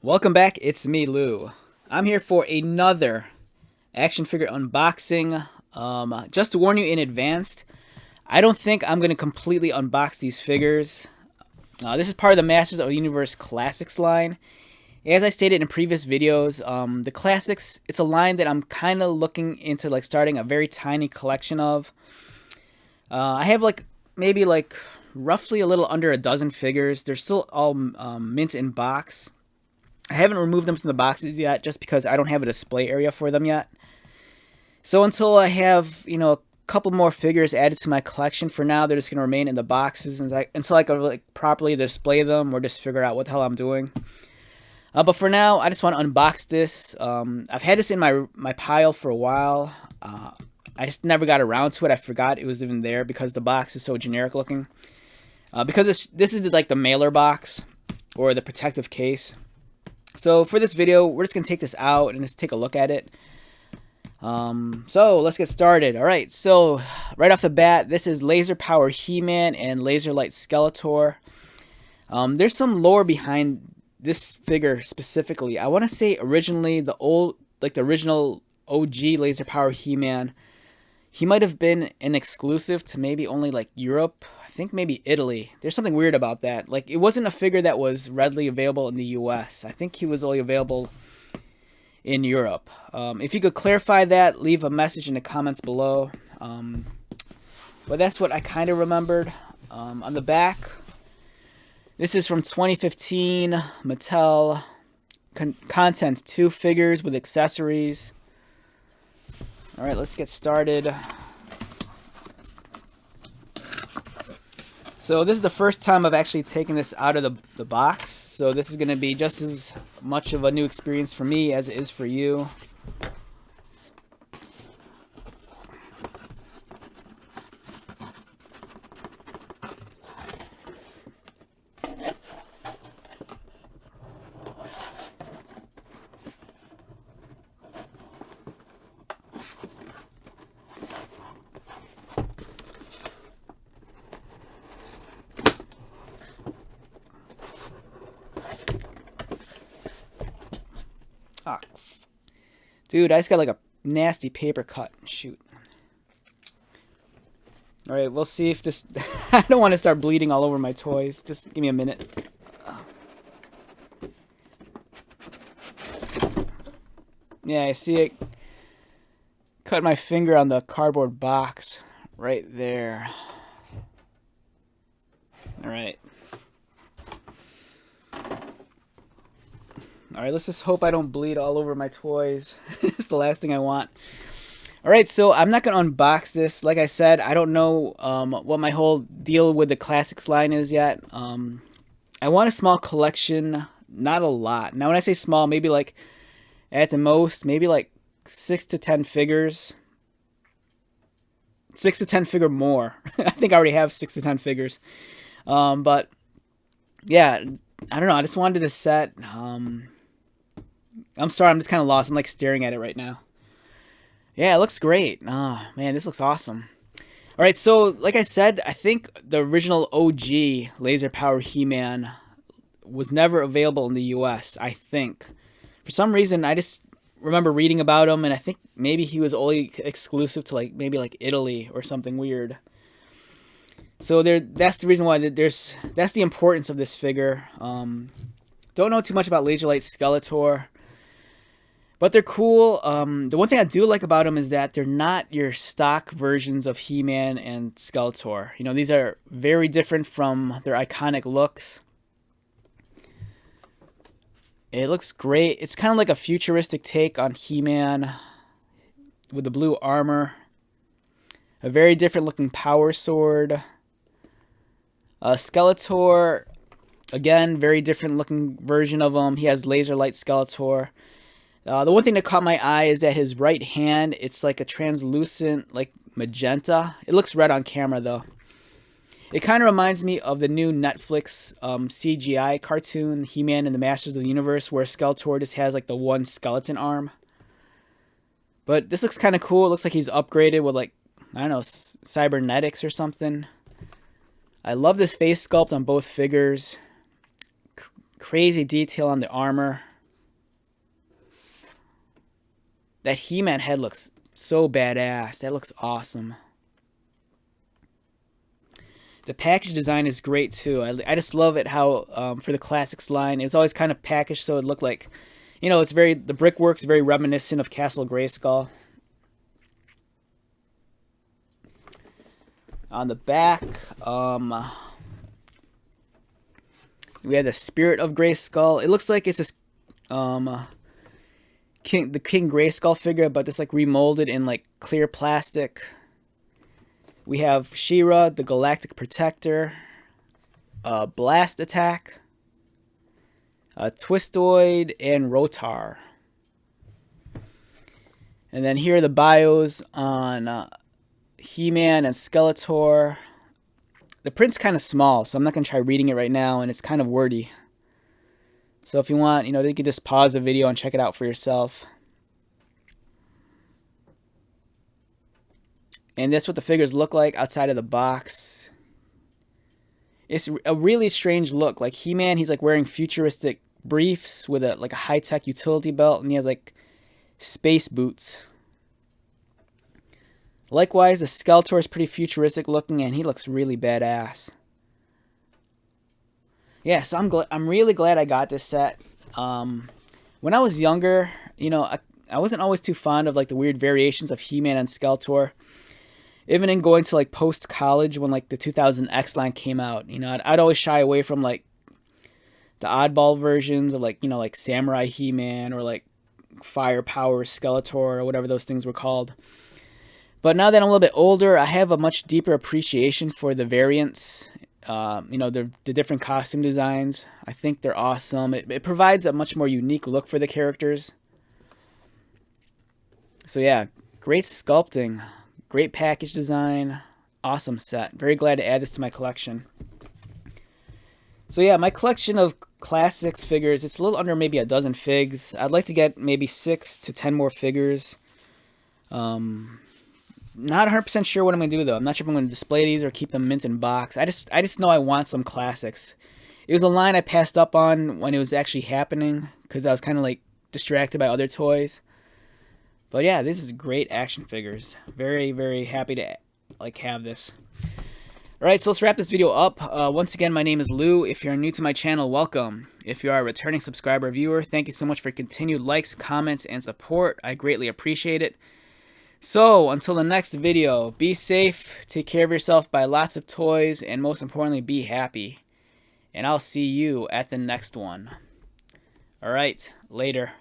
Welcome back, it's me, Lou. I'm here for another action figure unboxing. Just to warn you in advance, I don't think I'm going to completely unbox these figures. This is part of the Masters of the Universe Classics line. As I stated in previous videos, the Classics, it's a line that I'm kind of looking into starting a very tiny collection of. I have maybe roughly a little under a dozen figures. They're still all mint in box. I haven't removed them from the boxes yet just because I don't have a display area for them yet. So until I have, a couple more figures added to my collection, for now they're just going to remain in the boxes until I can properly display them or just figure out what the hell I'm doing. But for now, I just want to unbox this. I've had this in my pile for a while. I just never got around to it. I forgot it was even there because the box is so generic looking. Because this is the mailer box or the protective case. So for this video, we're just going to take this out and just take a look at it. So let's get started. Alright, so right off the bat, this is Laser Power He-Man and Laser Light Skeletor. There's some lore behind this figure specifically. I want to say originally the original OG Laser Power He-Man, he might have been an exclusive to maybe only Europe. I think maybe Italy. There's something weird about that. It wasn't a figure that was readily available in the US. I think he was only available in Europe. If you could clarify that, leave a message in the comments below. But that's what I kind of remembered. On the back, this is from 2015, Mattel. Contents 2 figures with accessories. Alright, let's get started. So this is the first time I've actually taken this out of the box. So this is going to be just as much of a new experience for me as it is for you. Ah, dude, I just got a nasty paper cut. Shoot. Alright, we'll see if this... I don't want to start bleeding all over my toys. Just give me a minute. Yeah, I see it. Cut my finger on the cardboard box. Right there. Alright. Alright, let's just hope I don't bleed all over my toys. It's the last thing I want. Alright, so I'm not going to unbox this. Like I said, I don't know what my whole deal with the Classics line is yet. I want a small collection, not a lot. Now when I say small, maybe at the most, maybe 6 to 10 figures. 6 to 10 figure more. I think I already have 6 to 10 figures. But, yeah, I don't know. I just wanted this set. I'm sorry, I'm just kind of lost. I'm staring at it right now. Yeah, it looks great. Oh, man, this looks awesome. Alright, so like I said, I think the original OG Laser Power He-Man was never available in the US, I think. For some reason, I just remember reading about him, and I think maybe he was only exclusive to maybe Italy or something weird. So that's the reason why that's the importance of this figure. Don't know too much about Laser Light Skeletor, but they're cool. The one thing I do like about them is that they're not your stock versions of He-Man and Skeletor. These are very different from their iconic looks. It looks great. It's kind of like a futuristic take on He-Man with the blue armor. A very different looking power sword. Skeletor, again, very different looking version of him. He has Laser Light Skeletor. The one thing that caught my eye is that his right hand, it's like a translucent, magenta. It looks red on camera, though. It kind of reminds me of the new Netflix CGI cartoon, He-Man and the Masters of the Universe, where Skeletor just has the one skeleton arm. But this looks kind of cool. It looks like he's upgraded with I don't know, cybernetics or something. I love this face sculpt on both figures. Crazy detail on the armor. That He-Man head looks so badass. That looks awesome. The package design is great too. I just love it how for the classics line, it's always kind of packaged so it looked like, you know, it's very, the brickwork's very reminiscent of Castle Grayskull. On the back, we have the Spirit of Grayskull. It looks like it's this the King Grayskull figure, but just like remolded in like clear plastic. We have She-Ra, the Galactic Protector, Blast Attack, Twistoid, and Rotar. And then here are the bios on He-Man and Skeletor. The print's kind of small, so I'm not going to try reading it right now, and it's kind of wordy. So if you want, you know, you can just pause the video and check it out for yourself. And that's what the figures look like outside of the box. It's a really strange look. Like He-Man, he's like wearing futuristic briefs with a like a high-tech utility belt, and he has like space boots. Likewise, the Skeletor is pretty futuristic looking, and he looks really badass. Yeah, so I'm really glad I got this set. When I was younger, you know, I wasn't always too fond of like the weird variations of He-Man and Skeletor. Even in going to like post-college when like the 2000 X line came out, you know, I'd always shy away from like the oddball versions of like, you know, like Samurai He-Man or like Firepower Skeletor or whatever those things were called. But now that I'm a little bit older, I have a much deeper appreciation for the variants, you know, the different costume designs. I think they're awesome. It provides a much more unique look for the characters. So yeah, great sculpting. Great package design. Awesome set. Very glad to add this to my collection. So yeah, my collection of classics figures, it's a little under maybe a dozen figs. I'd like to get maybe 6 to 10 more figures. Not 100% sure what I'm going to do though. I'm not sure if I'm going to display these or keep them mint in box. I just know I want some classics. It was a line I passed up on when it was actually happening because I was kind of like distracted by other toys. But yeah, this is great action figures. Very, very happy to like have this. Alright, so let's wrap this video up. Once again, my name is Lou. If you're new to my channel, welcome. If you are a returning subscriber or viewer, thank you so much for continued likes, comments, and support. I greatly appreciate it. So, until the next video, be safe, take care of yourself, buy lots of toys, and most importantly, be happy. And I'll see you at the next one. Alright, later.